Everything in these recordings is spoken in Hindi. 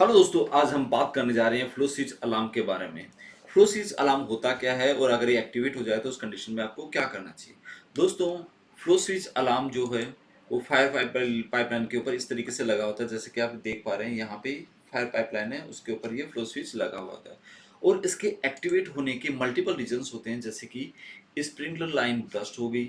हेलो दोस्तों, आज हम बात करने जा रहे हैं फ्लो स्विच अलार्म के बारे में। फ्लो स्विच अलार्म होता क्या है और अगर ये एक्टिवेट हो जाए तो उस कंडीशन में आपको क्या करना चाहिए। दोस्तों, फ्लो स्विच अलार्म जो है वो फायर पाइपलाइन के ऊपर इस तरीके से लगा होता है, जैसे कि आप देख पा रहे हैं यहाँ पे फायर पाइपलाइन है, उसके ऊपर ये फ्लो स्विच लगा हुआ होता है। और इसके एक्टिवेट होने के मल्टीपल रीजंस होते हैं, जैसे कि स्प्रिंकलर लाइन बर्स्ट हो गई,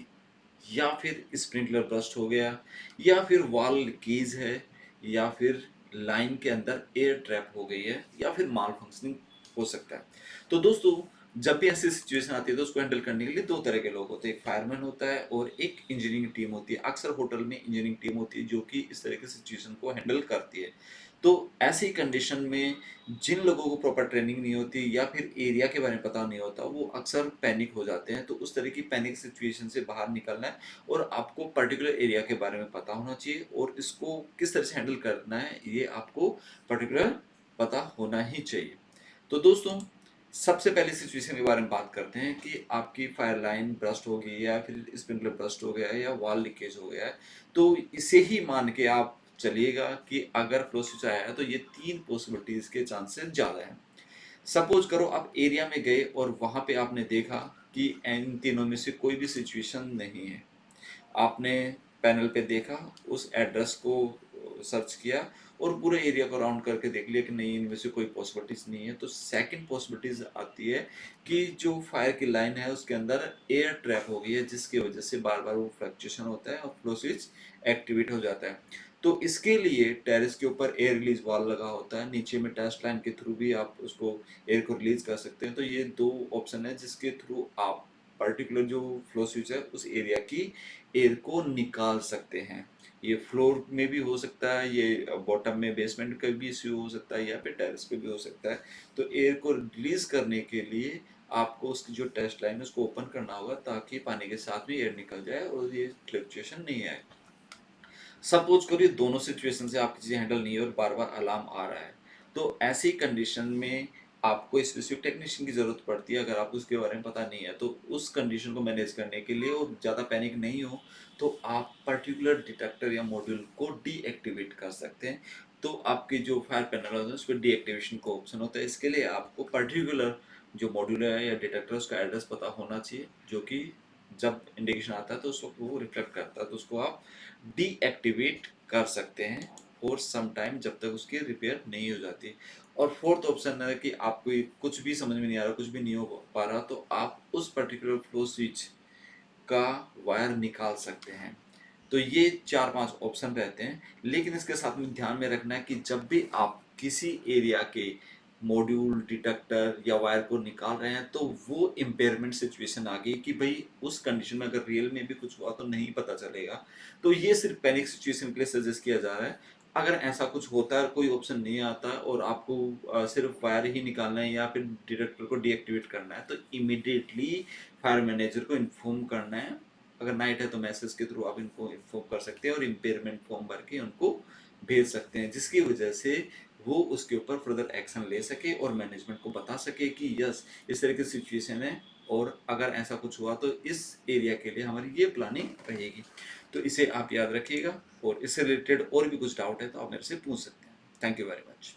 या फिर स्प्रिंकलर बर्स्ट हो गया, या फिर वॉल लीकेज है, या फिर लाइन के अंदर एयर ट्रैप हो गई है, या फिर माल फंक्शनिंग हो सकता है। तो दोस्तों, जब भी ऐसी सिचुएशन आती है तो उसको हैंडल करने के लिए दो तरह के लोग होते हैं, एक फायरमैन होता है और एक इंजीनियरिंग टीम होती है। अक्सर होटल में इंजीनियरिंग टीम होती है जो कि इस तरह की सिचुएशन को हैंडल करती है। तो ऐसी कंडीशन में जिन लोगों को प्रॉपर ट्रेनिंग नहीं होती या फिर एरिया के बारे में पता नहीं होता, वो अक्सर पैनिक हो जाते हैं। तो उस तरह की पैनिक सिचुएशन से बाहर निकलना है और आपको पर्टिकुलर एरिया के बारे में पता होना चाहिए और इसको किस तरह से हैंडल करना है ये आपको पर्टिकुलर पता होना ही चाहिए। तो दोस्तों, सबसे पहले सिचुएशन के बारे में बात करते हैं कि आपकी फायर लाइन ब्रस्ट हो गई है या फिर स्प्रिंकलर ब्रस्ट हो गया है या वॉल लीकेज हो गया है। तो इसे ही मान के आप चलिएगा कि अगर फ्लो स्विच आया है तो ये तीन पॉसिबिलिटीज के चांसेस ज़्यादा हैं। सपोज करो आप एरिया में गए और वहाँ पे आपने देखा कि इन तीनों में से कोई भी सिचुएशन नहीं है। आपने पैनल पे देखा, उस एड्रेस को सर्च किया और पूरे एरिया को राउंड करके देख लिया कि नहीं, इनमें से कोई पॉसिबिलिटीज नहीं है। तो सेकंड पॉसिबिलिटीज आती है कि जो फायर की लाइन है उसके अंदर एयर ट्रैप हो गई है, जिसकी वजह से बार बार वो फ्लक्चुएशन होता है और फ्लो स्विच एक्टिवेट हो जाता है। तो इसके लिए टेरेस के ऊपर एयर रिलीज वाल्व लगा होता है, नीचे में टेस्ट लाइन के थ्रू भी आप उसको एयर को रिलीज कर सकते हैं। तो ये दो ऑप्शन है जिसके थ्रू आप पर्टिकुलर जो फ्लो स्विच है उस एरिया की एयर को निकाल सकते हैं। ये फ्लोर में भी हो सकता है, ये बॉटम में बेसमेंट का भी इश्यू हो सकता है, या फिर टेरेस पे भी हो सकता है। तो एयर को रिलीज करने के लिए आपको उसकी जो टेस्ट लाइन है उसको ओपन करना होगा ताकि पानी के साथ में एयर निकल जाए और ये फ्लक्चुएशन नहीं आए। सपोज करिए दोनों सिचुएशन से आपकी चीज़ें हैंडल नहीं है और बार बार अलार्म आ रहा है, तो ऐसी कंडीशन में आपको स्पेसिफिक टेक्नीशियन की ज़रूरत पड़ती है। अगर आपको उसके बारे में पता नहीं है तो उस कंडीशन को मैनेज करने के लिए और ज़्यादा पैनिक नहीं हो तो आप पर्टिकुलर डिटेक्टर या मॉड्यूल को डीएक्टिवेट कर सकते हैं। तो आपकी जो फायर पैनल होता है उस पर डीएक्टिवेशन का ऑप्शन होता है। इसके लिए आपको पर्टिकुलर जो मॉड्यूल है या डिटेक्टर उसका एड्रेस पता होना चाहिए, जो कि जब इंडिकेशन आता है तो उस वक्त वो रिफ्लेक्ट करता है। तो उसको आप डीएक्टिवेट कर सकते हैं फॉर सम टाइम, जब तक उसकी रिपेयर नहीं हो जाती। और फोर्थ ऑप्शन है कि आपको कुछ भी समझ में नहीं आ रहा, कुछ भी नहीं हो पा रहा, तो आप उस पर्टिकुलर फ्लो स्विच का वायर निकाल सकते हैं। तो ये चार पांच ऑप्शन रहते हैं, लेकिन इसके साथ में ध्यान में रखना है कि जब भी आप किसी एरिया के मॉड्यूल डिटेक्टर या वायर को निकाल रहे हैं तो वो इम्पेयरमेंट सिचुएशन आ गई कि भाई उस कंडीशन में अगर रियल में भी कुछ हुआ तो नहीं पता चलेगा। तो ये सिर्फ पैनिक सिचुएशन के लिए सजेस्ट किया जा रहा है। अगर ऐसा कुछ होता है, कोई ऑप्शन नहीं आता और आपको सिर्फ वायर ही निकालना है या फिर डिटेक्टर को डीएक्टिवेट करना है, तो इमीडिएटली फायर मैनेजर को इन्फॉर्म करना है। अगर नाइट है तो मैसेज के थ्रू आप इनको इन्फॉर्म कर सकते हैं और इम्पेयरमेंट फॉर्म भर के उनको भेज सकते हैं, जिसकी वजह से वो उसके ऊपर फर्दर एक्शन ले सके और मैनेजमेंट को बता सके कि यस, इस तरह की सिचुएशन है और अगर ऐसा कुछ हुआ तो इस एरिया के लिए हमारी ये प्लानिंग रहेगी। तो इसे आप याद रखिएगा और इससे रिलेटेड और भी कुछ डाउट है तो आप मेरे से पूछ सकते हैं। Thank you very much.